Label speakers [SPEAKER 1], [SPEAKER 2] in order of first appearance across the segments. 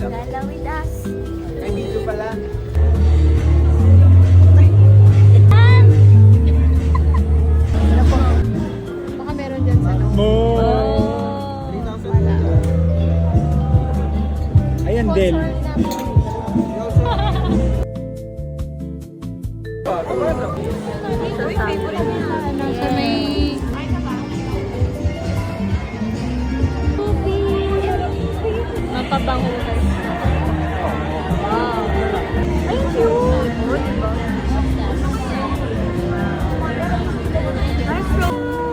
[SPEAKER 1] Lala with us.
[SPEAKER 2] May video pala.
[SPEAKER 1] Ano po? Baka meron dyan sa loob. Wala.
[SPEAKER 3] Ayan, Del.
[SPEAKER 1] Sa may... Mapabangunan. Wow. Ay, cute!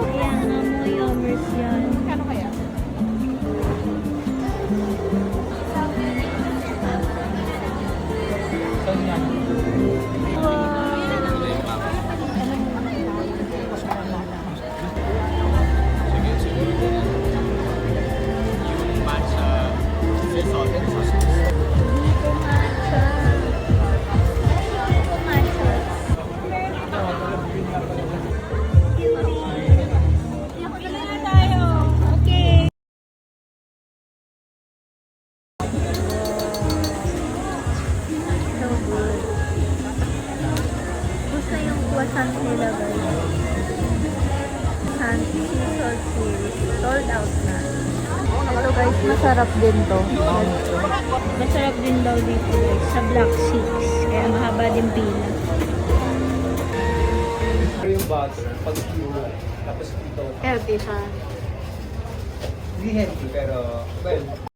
[SPEAKER 1] Ayan, amoy yomers yan. Kano kaya? Gusto yung croissant nila guys. Santi salt series. Sold out na. Ito guys, masarap din to. Masarap din daw dito guys. Sa Black Six. Kaya mahaba din pila.
[SPEAKER 2] Pero yung butter, pag pure, tapos ito.
[SPEAKER 1] Healthy siya.
[SPEAKER 2] Hindi healthy, pero, well,